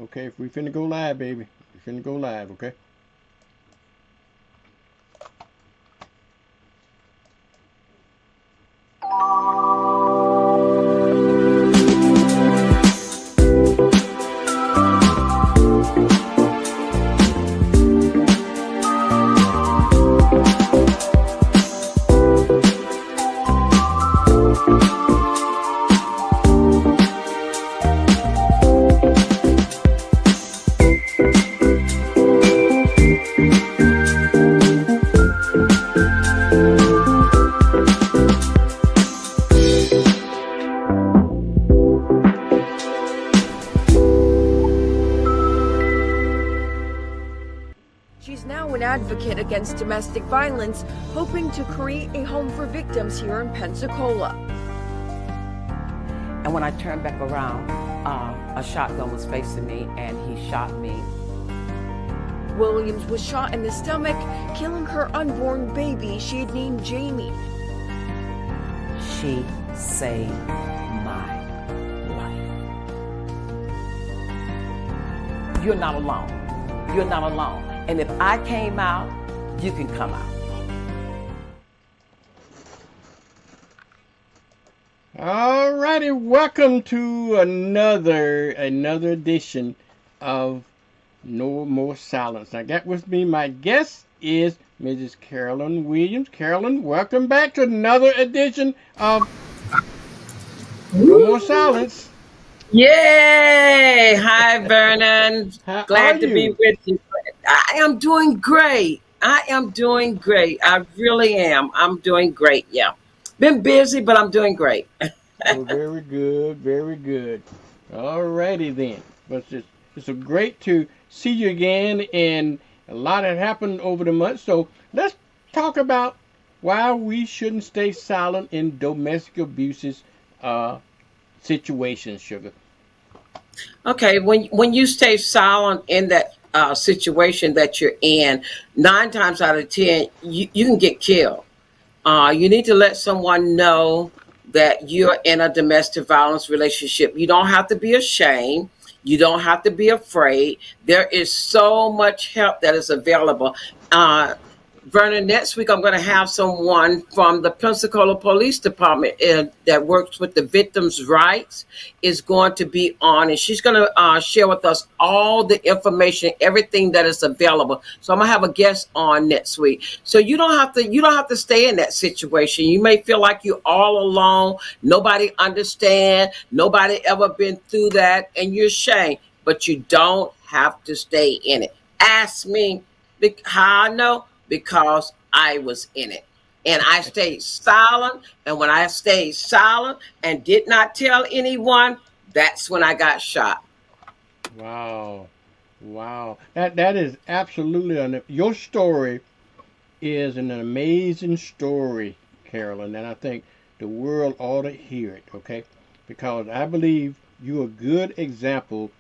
Okay, if we finna go live, baby. We finna go live, okay? She's now an advocate against domestic violence, hoping to create a home for victims here in Pensacola. And when I turned back around, a shotgun was facing me and he shot me. Williams was shot in the stomach, killing her unborn baby she had named Jamie. She saved my life. You're not alone. You're not alone. And if I came out, you can come out. Alrighty, welcome to another edition of No More Silence. I got with me my guest is Mrs. Carolyn Williams. Carolyn, welcome back to another edition of No More Silence. Yay! Hi, Vernon. How Glad are to be you? with you. I am doing great. I really am. I'm doing great. Yeah. Been busy, but I'm doing great. Oh, very good, very good. Alrighty then. But it's a great to see you again, and a lot had happened over the month. So let's talk about why we shouldn't stay silent in domestic abuses situations, sugar. Okay, when you stay silent in that situation that you're in, 9 times out of 10, you can get killed. You need to let someone know that you're in a domestic violence relationship. You don't have to be ashamed. You don't have to be afraid. There is so much help that is available. Vernon, next week I'm going to have someone from the Pensacola Police Department that works with the victims' rights is going to be on, and she's going to share with us all the information, everything that is available. So I'm going to have a guest on next week. So you don't have to stay in that situation. You may feel like you're all alone, nobody understand, nobody ever been through that, and you're ashamed, but you don't have to stay in it. Ask me how I know, because I was in it. And I stayed silent. And when I stayed silent and did not tell anyone, that's when I got shot. Wow, wow. That is absolutely your story is an amazing story, Carolyn, and I think the world ought to hear it. Okay, because I believe you're a good example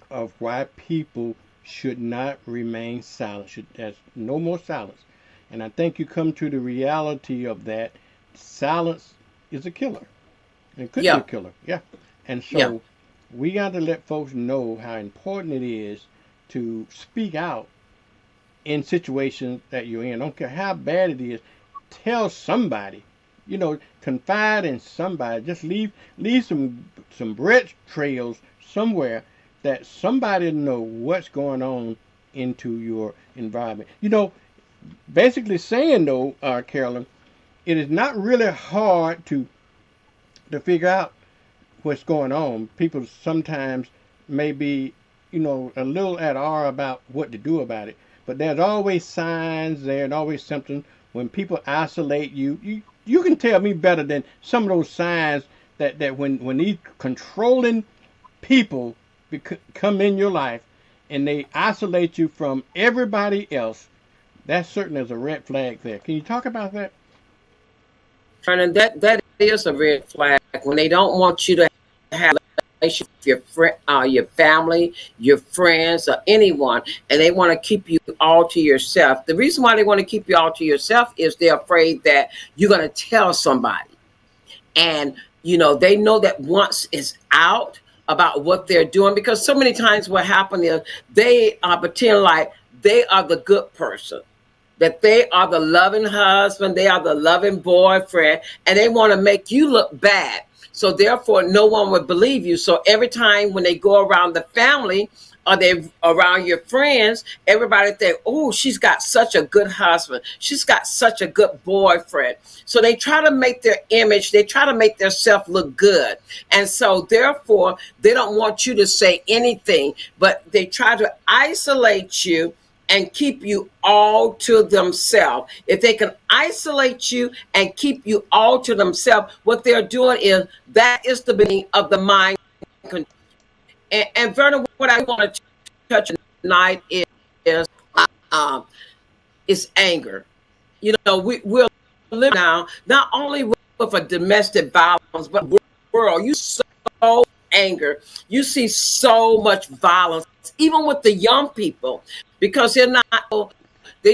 of why people should not remain silent. There's no more silence. And I think you come to the reality of that. Silence is a killer. It could be a Yeah. killer. Yeah. And Yeah. so we got to let folks know how important it is to speak out in situations that you're in. I don't care how bad it is. Tell somebody. Confide in somebody. Just leave some bread trails somewhere that somebody know what's going on into your environment. Basically saying though, Carolyn, it is not really hard to figure out what's going on. People sometimes may be, a little at awe about what to do about it. But there's always signs there and always something. When people isolate you can tell me better than some of those signs that when these controlling people come in your life and they isolate you from everybody else, that certainly is a red flag there. Can you talk about that? And that is a red flag when they don't want you to have a relationship with your family, your friends, or anyone, and they want to keep you all to yourself. The reason why they want to keep you all to yourself is they're afraid that you're going to tell somebody. And, they know that once it's out, about what they're doing, because so many times what happens is they pretend like they are the good person, that they are the loving husband, they are the loving boyfriend, and they want to make you look bad. So therefore, no one would believe you. So every time when they go around the family or they around your friends, everybody think, oh, she's got such a good husband. She's got such a good boyfriend. So they try to make their image, they try to make themselves look good. And so therefore, they don't want you to say anything, but they try to isolate you and keep you all to themselves. If they can isolate you and keep you all to themselves, what they're doing is that is the beginning of the mind control. And Verna, what I want to touch tonight is um, is anger. You know, we're living now not only with a domestic violence, but world. You so anger. You see so much violence, even with the young people, because they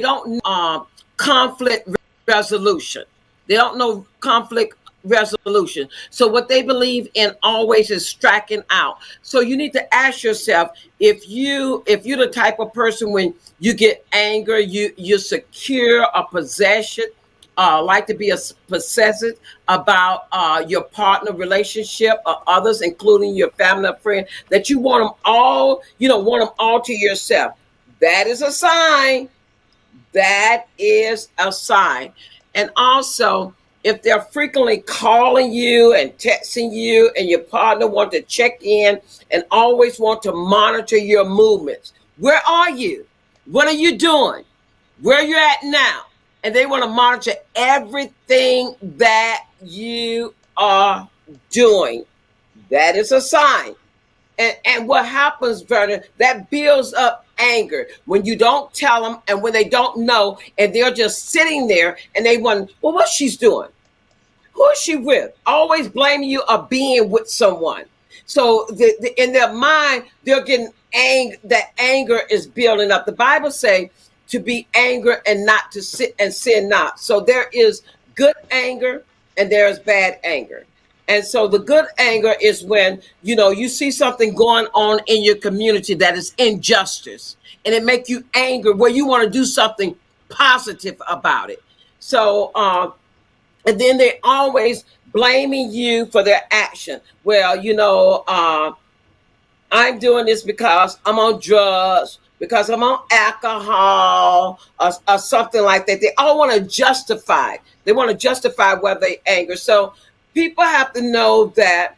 don't know conflict resolution. They don't know conflict resolution. So what they believe in always is striking out. So you need to ask yourself, if you're the type of person when you get anger, you're secure or possession, like to be a possessive about your partner relationship or others, including your family or friend, that you want them all, want them all to yourself. That is a sign. That is a sign. And also, if they're frequently calling you and texting you and your partner want to check in and always want to monitor your movements, where are you? What are you doing? Where you at now? And they want to monitor everything that you are doing. That is a sign. And what happens, Vernon, that builds up anger when you don't tell them and when they don't know and they're just sitting there and they wonder, well, what she's doing? Who is she with? Always blaming you or being with someone. So in their mind, they're getting that anger is building up. The Bible says to be angry and not to sit and sin not. So there is good anger and there is bad anger. And so the good anger is when, you see something going on in your community that is injustice and it makes you angry where you want to do something positive about it. So, and then they always blaming you for their action. Well, I'm doing this because I'm on drugs, because I'm on alcohol or something like that. They all want to justify. They want to justify why they anger. So people have to know that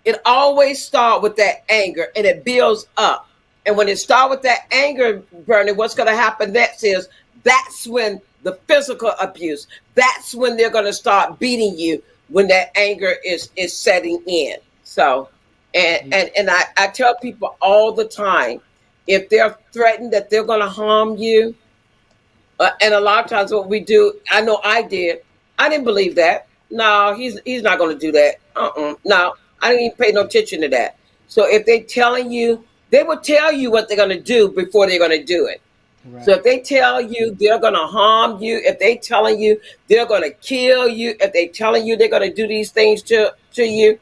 it always starts with that anger and it builds up. And when it starts with that anger, Bernie, what's going to happen next is that's when the physical abuse, that's when they're going to start beating you when that anger is setting in. So, and I tell people all the time, if they're threatened that they're going to harm you, and a lot of times what we do, I know I didn't believe that. No, he's not going to do that. No, I didn't even pay no attention to that. So if they're telling you, they will tell you what they're going to do before they're going to do it. Right. So if they tell you they're going to harm you, if they telling you they're going to kill you, if they telling you they're going to do these things to you,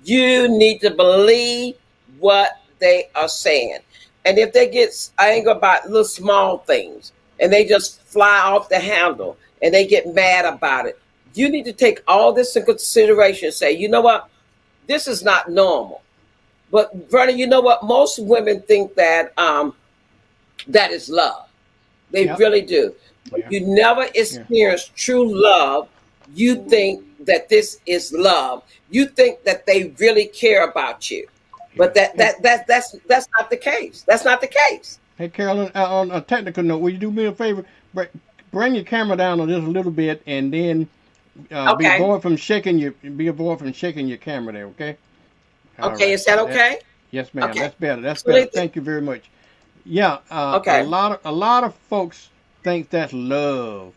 you need to believe what they are saying. And if they get angry about little small things and they just fly off the handle and they get mad about it, you need to take all this in consideration and say, you know what? This is not normal. But Vernon, you know what? Most women think that that is love. They really do. But you never experience true love. You think that this is love. You think that they really care about you. But that's not the case. That's not the case. Hey, Carolyn, on a technical note, will you do me a favor? Bring your camera down a little bit, and then be avoid from shaking your camera there. Okay. All right. Is that okay? Yes, ma'am. Okay. That's better. That's better. Thank you very much. Yeah. A lot of folks think that's love,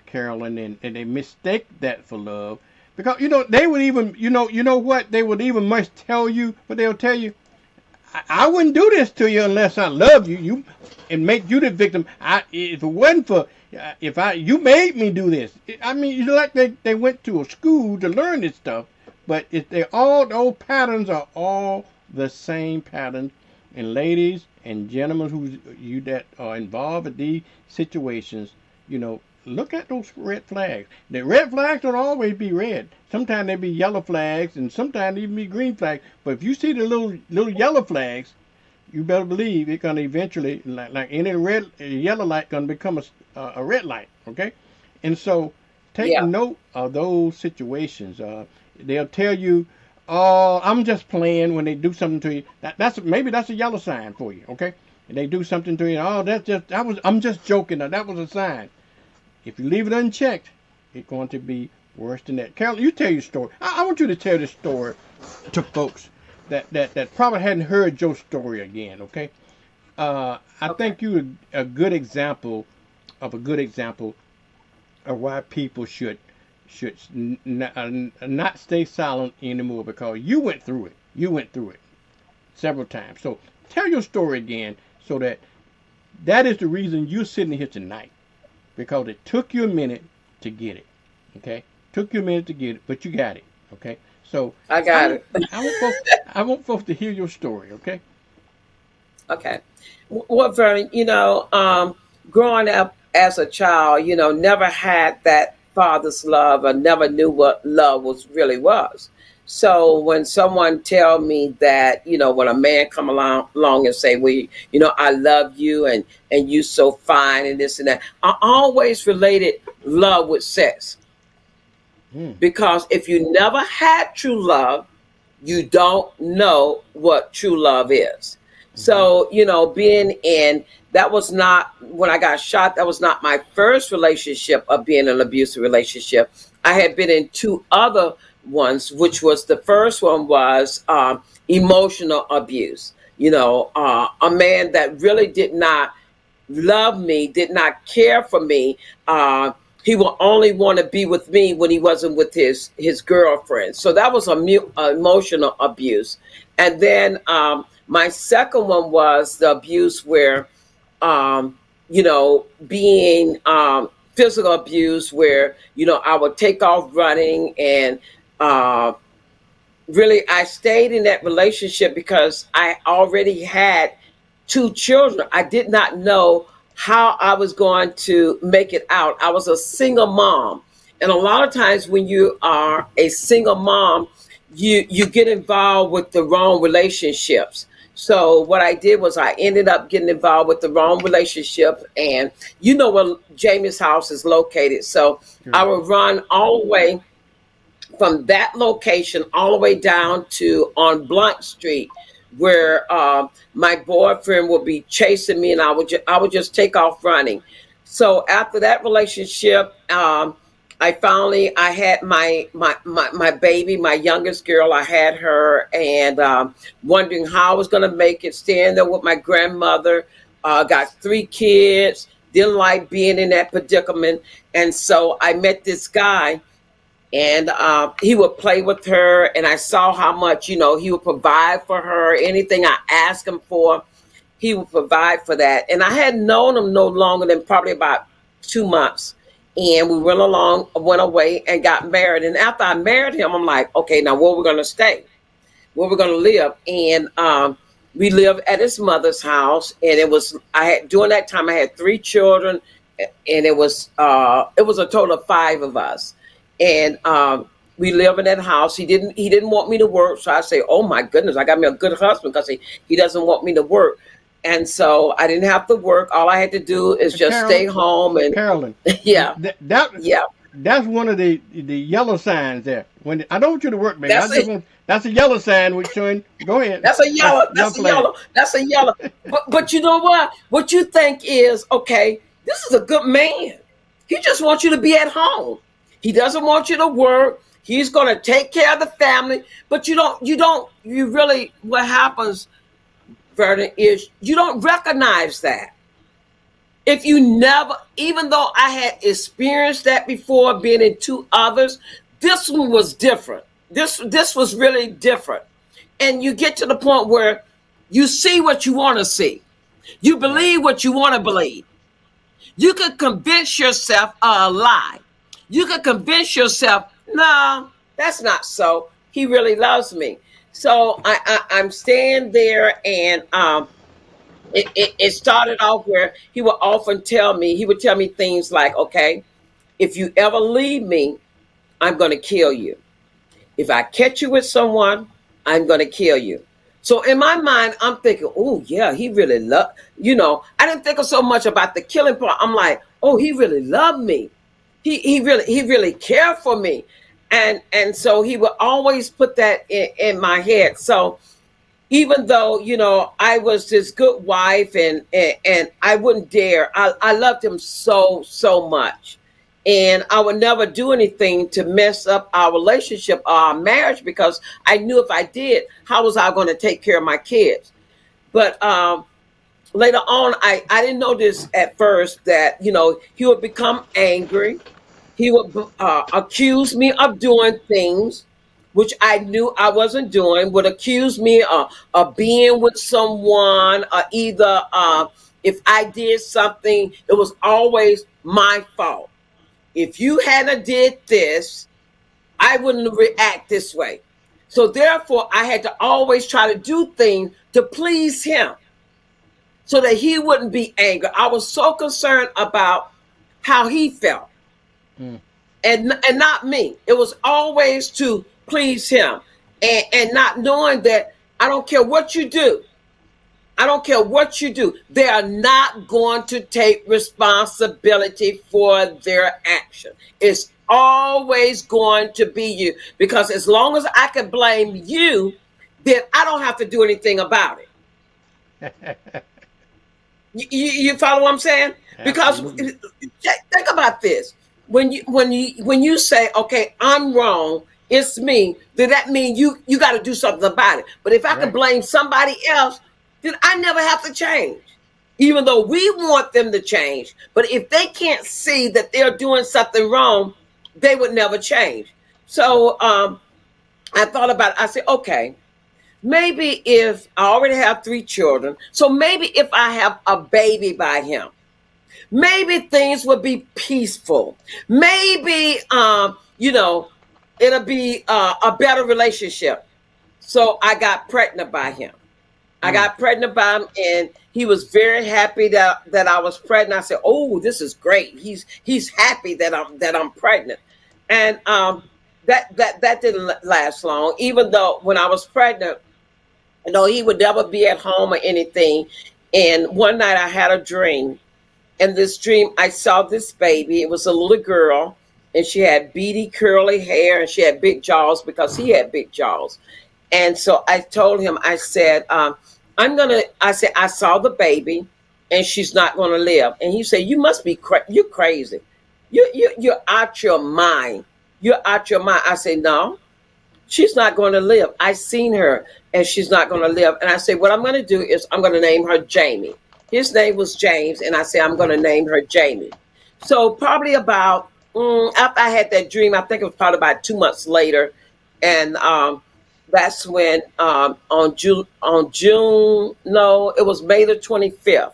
Carolyn, and they mistake that for love. Because they would even what they would even much tell you, but they'll tell you, I wouldn't do this to you unless I love you, and make you the victim. If it wasn't for you made me do this. I mean, like they went to a school to learn this stuff, But they all those patterns are all the same patterns. And ladies and gentlemen who you that are involved in these situations, look at those red flags. The red flags don't always be red. Sometimes they be yellow flags, and sometimes even be green flags. But if you see the little yellow flags, you better believe it's gonna eventually, like any red yellow light, gonna become a red light. Okay, and so take Yeah. note of those situations. They'll tell you, "Oh, I'm just playing." When they do something to you, that's a yellow sign for you. Okay, and they do something to you. Oh, I'm just joking. That was a sign. If you leave it unchecked, it's going to be worse than that. Carol, you tell your story. I want you to tell this story to folks that probably hadn't heard your story again. Okay, I Okay. think you a good example of why people should not stay silent anymore, because you went through it. You went through it several times. So tell your story again, so that is the reason you're sitting here tonight, because it took you a minute to get it. Okay, took you a minute to get it, but you got it. Okay, so I I got want it. I want folks to hear your story. Okay. Okay. Well, Vernon, growing up as a child, never had that father's love, or never knew what love was. So when someone tell me that, when a man come along and say, well, I love you, and you so fine and this and that, I always related love with sex. Hmm. Because if you never had true love, you don't know what true love is. Mm-hmm. So, being in that was not when I got shot, that was not my first relationship of being in an abusive relationship. I had been in two other ones, which was the first one was emotional abuse. A man that really did not love me, did not care for me. He will only want to be with me when he wasn't with his girlfriend. So that was emotional abuse. And then my second one was the abuse where, being physical abuse, where I would take off running, and uh, really I stayed in that relationship because I already had two children. I did not know how I was going to make it out. I was a single mom. And a lot of times when you are a single mom, you get involved with the wrong relationships. So what I did was I ended up getting involved with the wrong relationship, and where Jamie's house is located. So I Sure. would run all the way from that location all the way down to on Blunt Street, where my boyfriend would be chasing me, and I would just take off running. So after that relationship, I had my baby, my youngest girl. I had her, and wondering how I was going to make it. Staying there with my grandmother. Got three kids. Didn't like being in that predicament, and so I met this guy, and he would play with her, and I saw how much he would provide for her. Anything I asked him for, he would provide for that. And I had known him no longer than probably about 2 months, and we went away and got married. And after I married him, I'm like, okay, now where we're going to stay, where we're going to live. And we lived at his mother's house, and I had during that time I had three children, and it was a total of five of us. And we live in that house. He didn't want me to work, so I say, oh my goodness, I got me a good husband, because he doesn't want me to work. And so I didn't have to work. All I had to do is just stay Carolyn, home. And Carolyn, yeah, yeah, that's one of the yellow signs there. When I don't want you to work, baby, that's it. that's a yellow sign which showing. Go ahead. That's a yellow. Yellow That's a flag. yellow. That's a yellow. But you know what? What you think is, okay, this is a good man. He just wants you to be at home. He doesn't want you to work. He's going to take care of the family. But you really, what happens, Vernon, is you don't recognize that. If you never, even though I had experienced that before, being in two others, this one was different. This was really different. And you get to the point where you see what you want to see. You Right. believe what you want to believe. You could convince yourself a lie. You could convince yourself, no, that's not so. he really loves me. So I'm staying there, and it started off where he would tell me things like, okay, if you ever leave me, I'm going to kill you. If I catch you with someone, I'm going to kill you. So in my mind, I'm thinking, oh yeah, he really loved, I didn't think of so much about the killing part. I'm like, oh, he really loved me. He really cared for me. And so he would always put that in my head. So even though, I was this good wife, and I wouldn't dare, I loved him so much. And I would never do anything to mess up our relationship or our marriage, because I knew if I did, how was I going to take care of my kids? But later on, I didn't know this at first, that, he would become angry. He would accuse me of doing things which I knew I wasn't doing, would accuse me of being with someone, or either if I did something, it was always my fault. If you hadn't did this, I wouldn't react this way. So therefore, I had to always try to do things to please him so that he wouldn't be angry. I was so concerned about how he felt, Mm. and not me. It was always to please him, and not knowing that I don't care what you do. I don't care what you do. They are not going to take responsibility for their action. It's always going to be you. Because as long as I can blame you, then I don't have to do anything about it. You follow what I'm saying? Because Absolutely. think about this. When you say, okay, I'm wrong, it's me, then that means you got to do something about it. But if I can Right. blame somebody else, then I never have to change. Even though we want them to change, but if they can't see that they're doing something wrong, they would never change. So I thought about it. I said, okay, maybe if I already have 3 children, so maybe if I have a baby by him, maybe things would be peaceful. Maybe it'll be a better relationship. So I got pregnant by him. I Mm. got pregnant by him, and he was very happy that I was pregnant. I said, "Oh, this is great." He's happy that I'm pregnant, and that didn't last long. Even though when I was pregnant, he would never be at home or anything. And one night I had a dream, and this dream I saw this baby. It was a little girl, and she had beady curly hair, and she had big jaws because he had big jaws. And so I told him, I said, I said, I saw the baby, and she's not gonna live. And he said, you must be you're crazy. You're out your mind. You're out your mind. I said, no, she's not going to live. I seen her, and she's not going to live. And I said, what I'm going to do is I'm going to name her Jamie. His name was James, and I said, I'm going to name her Jamie. So probably about after I had that dream, I think it was probably about 2 months later, and that's when on June, no, it was May the 25th,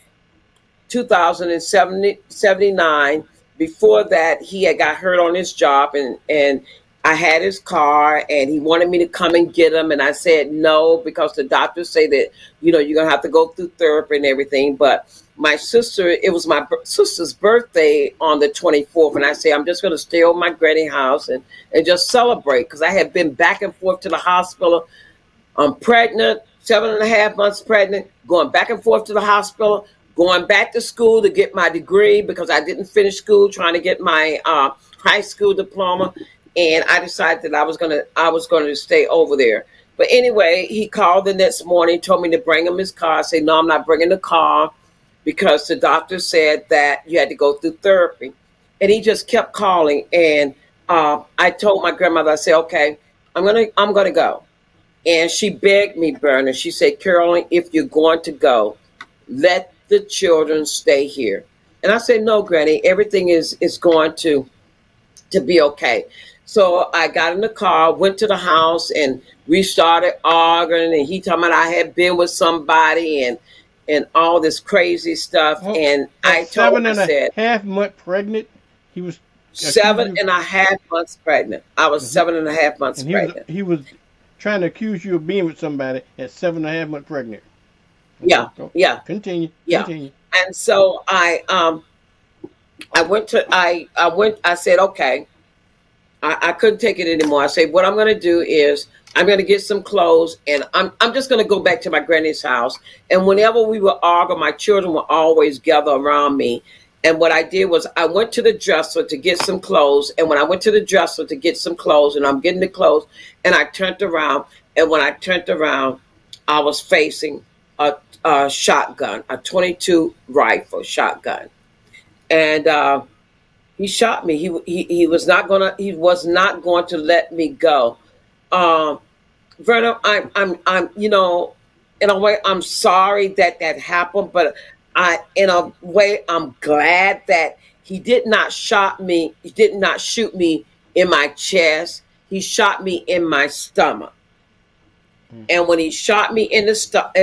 2079. Before that, he had got hurt on his job, and I had his car, and he wanted me to come and get him, and I said no, because the doctors say that you're gonna have to go through therapy and everything. But it was my sister's birthday on the 24th, and I said I'm just gonna stay over my granny house and just celebrate, because I had been back and forth to the hospital. I'm pregnant, 7.5 months pregnant, going back and forth to the hospital, going back to school to get my degree because I didn't finish school, trying to get my high school diploma. And I decided that I was gonna stay over there. But anyway, he called the next morning, told me to bring him his car. I said, no, I'm not bringing the car because the doctor said that you had to go through therapy. And he just kept calling. And I told my grandmother, I said, okay, I'm gonna go. And she begged me, Bernie. She said, Carolyn, if you're going to go, let the children stay here. And I said, no, Granny, everything is going to be okay. So I got in the car, went to the house, and we started arguing. And he told me I had been with somebody and all this crazy stuff. Oh, And at I told him, seven I and a said, half month pregnant, he was accusing seven you, and a half months pregnant. I was and he 7.5 months and he was pregnant. he was trying to accuse you of being with somebody at 7.5 months pregnant. Yeah, Go. yeah, Continue. yeah. Continue. And so I said, okay, I couldn't take it anymore. I said, what I'm going to do is I'm going to get some clothes, and I'm just going to go back to my granny's house. And whenever we were arguing, my children would always gather around me. And what I did was I went to the dresser to get some clothes. And when I went to the dresser to get some clothes, and I'm getting the clothes, and I turned around. And when I turned around, I was facing a shotgun, a 22 rifle shotgun. And he shot me. He was not going to let me go. Um, Verna, I'm in a way I'm sorry that that happened, but in a way I'm glad that he did not shot me. He did not shoot me in my chest. He shot me in my stomach. And when he shot me in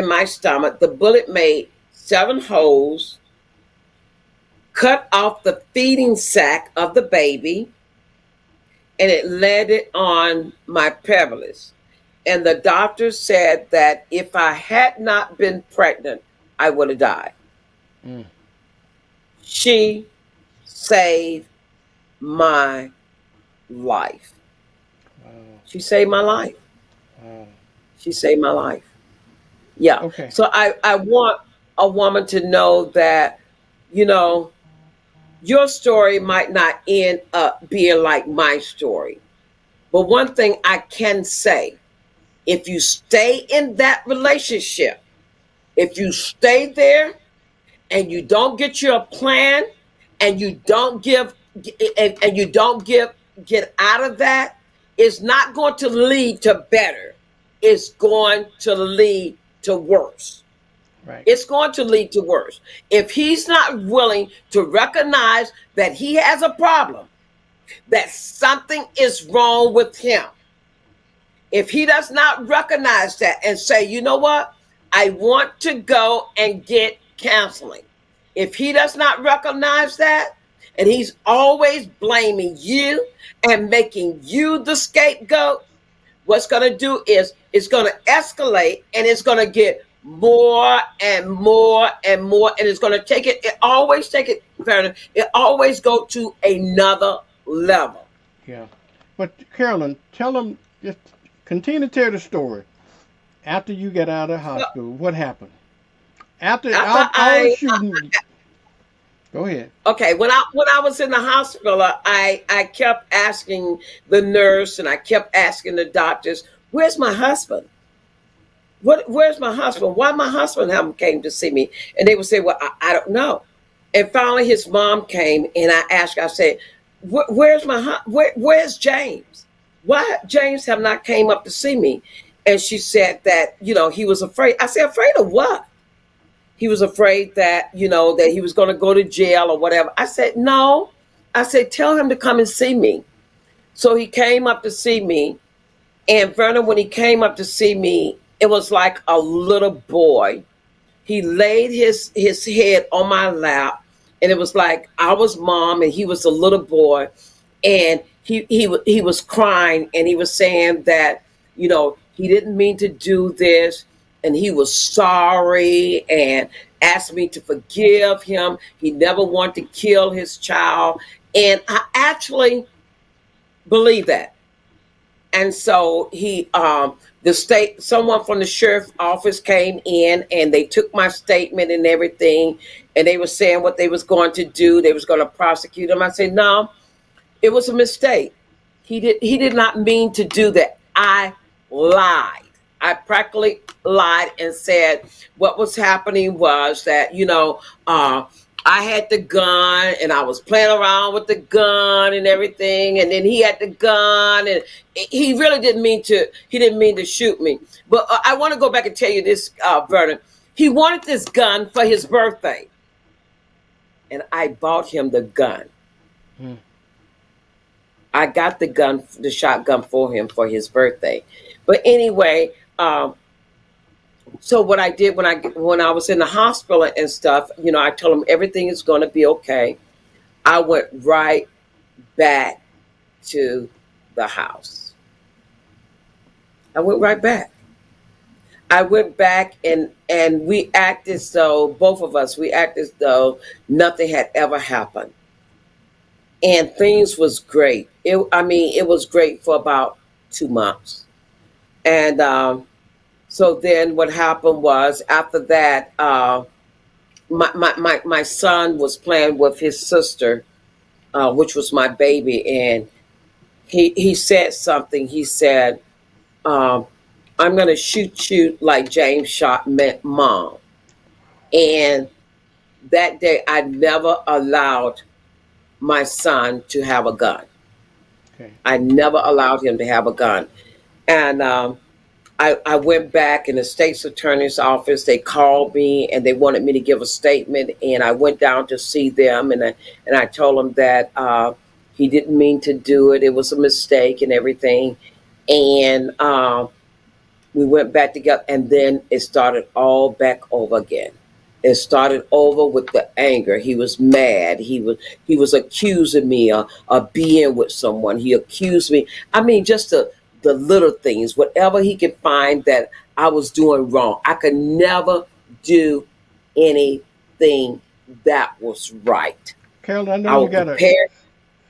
my stomach, the bullet made 7 holes, cut off the feeding sac of the baby, and it landed on my pelvis. And the doctor said that if I had not been pregnant, I would have died. Mm. She saved my life. Wow. She saved my life. Wow. She saved my life. Yeah. Okay. So I want a woman to know that, you know, your story might not end up being like my story. But one thing I can say, if you stay in that relationship, if you stay there and you don't get your plan and you don't and you don't get out of that, it's not going to lead to better. It's going to lead to worse. Right. It's going to lead to worse. If he's not willing to recognize that he has a problem, that something is wrong with him, if he does not recognize that and say, you know what, I want to go and get counseling. If he does not recognize that, and he's always blaming you and making you the scapegoat, what's going to do is it's going to escalate, and it's going to get more and more and more, and it's going to take it. It always go to another level. Yeah. But Carolyn, tell them, just continue to tell the story. After you get out of the hospital, what happened? After all the shooting. Go ahead. Okay, when I was in the hospital, I kept asking the nurse and I kept asking the doctors, "Where's my husband? Where's my husband? Why my husband haven't came to see me?" And they would say, "Well, I don't know." And finally, his mom came, and I asked her, I said, "Where's James? Why James have not came up to see me?" And she said that he was afraid. I said, "Afraid of what?" He was afraid that, that he was going to go to jail or whatever. I said, no. I said, tell him to come and see me. So he came up to see me. And Vernon, when he came up to see me, it was like a little boy. He laid his head on my lap. And it was like I was mom and he was a little boy. And he was crying. And he was saying that, he didn't mean to do this. And he was sorry and asked me to forgive him. He never wanted to kill his child. And I actually believe that. And so someone from the sheriff's office came in and they took my statement and everything. And they were saying what they was going to do. They was going to prosecute him. I said, no, it was a mistake. He did not mean to do that. I lied. I practically lied and said what was happening was that, I had the gun and I was playing around with the gun and everything. And then he had the gun and he really didn't mean to shoot me. But I want to go back and tell you this, Vernon. He wanted this gun for his birthday. And I bought him the gun. I got the shotgun for him for his birthday. But anyway, so what I did when I was in the hospital and stuff, I told him everything is going to be okay. I went right back to the house. I went right back. I went back and we acted as though both of us we acted as though nothing had ever happened, and things was great. I mean, it was great for about 2 months, and so then what happened was after that, my son was playing with his sister, which was my baby, and he said something. He said, um, "I'm going to shoot you like James shot mom." And that day, I never allowed my son to have a gun. Okay. I never allowed him to have a gun. And I went back in the state's attorney's office. They called me and they wanted me to give a statement. And I went down to see them, and I told them that he didn't mean to do it. It was a mistake and everything. And we went back together, and then it started all back over again. It started over with the anger. He was mad. He was accusing me of being with someone. He accused me. I mean, just the little things, whatever he could find that I was doing wrong. I could never do anything that was right. Carolyn, I I know you was got prepared.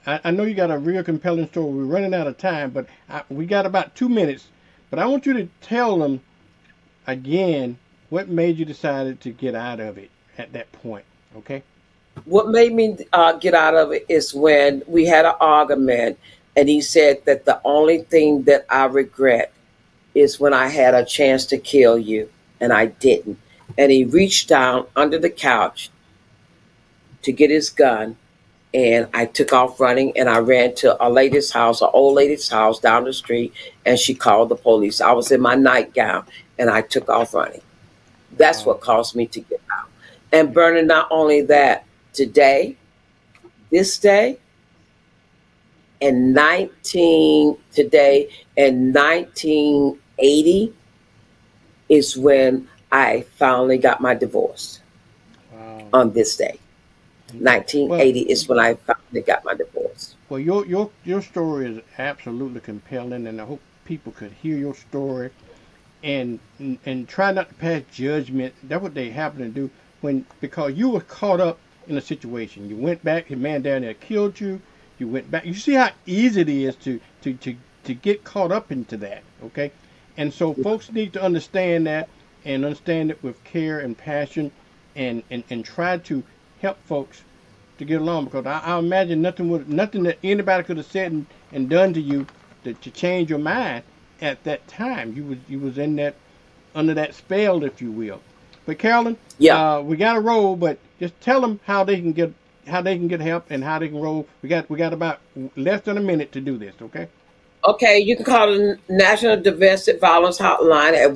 I know you got a real compelling story. We're running out of time, but we got about 2 minutes. But I want you to tell them again what made you decide to get out of it at that point. Okay. What made me get out of it is when we had an argument, and he said that the only thing that I regret is when I had a chance to kill you and I didn't. And he reached down under the couch to get his gun, and I took off running, and I ran to a lady's house, an old lady's house down the street, and she called the police. I was in my nightgown and I took off running. That's what caused me to get out. And Bernard, not only that, today, this day, in 1980 is when I finally got my divorce. Wow. On this day. 1980 is when I finally got my divorce. Well, your story is absolutely compelling, and I hope people could hear your story and try not to pass judgment. That's what they happen to do because you were caught up in a situation. You went back, your man down there killed you. You went back. You see how easy it is to get caught up into that, okay? And so folks need to understand that and understand it with care and passion and try to help folks to get along, because I imagine nothing that anybody could have said and done to you to change your mind at that time. You was in that under that spell, if you will. But Carolyn, yeah, we got to roll. But just tell them how they can get help and how they can roll. We got about less than a minute to do this. Okay. Okay, you can call the National Domestic Violence Hotline at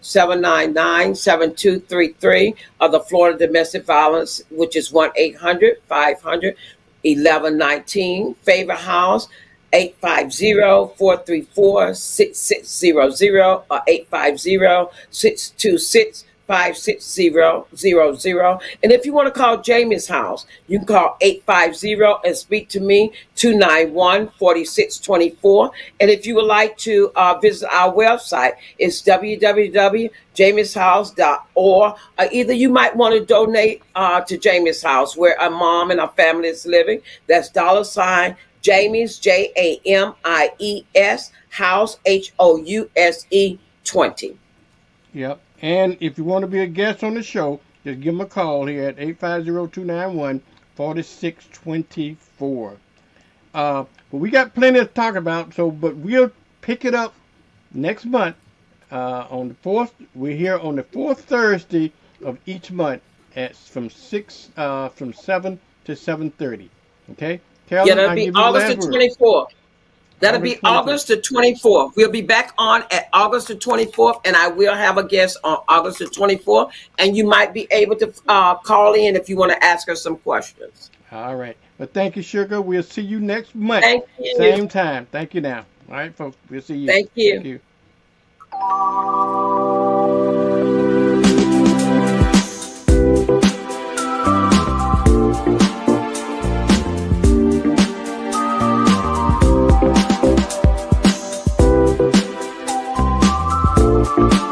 1-800-799-7233, or the Florida Domestic Violence, which is 1-800-500-1119. Favorite House, 850-434-6600, or 850-626-56000. And if you want to call Jamie's house, you can call 850 and speak to me, 291-4624. And if you would like to visit our website, it's www.jamieshouse.org. Either you might want to donate to Jamie's house, where a mom and a family is living. That's $ Jamie's, JAMIES, house, HOUSE 20. Yep. And if you want to be a guest on the show, just give them a call here at 850-291-4624. But we got plenty to talk about, but we'll pick it up next month on the 4th. We're here on the 4th Thursday of each month from 7 to 7:30. Okay? Yeah, that'll be August the 24th. That'll be August the 24th. We'll be back on at August the 24th, and I will have a guest on August the 24th, and you might be able to call in if you want to ask her some questions. All right. Well, thank you, Sugar. We'll see you next month. Thank you. Same time. Thank you now. All right, folks. We'll see you. Thank you. Thank you. you.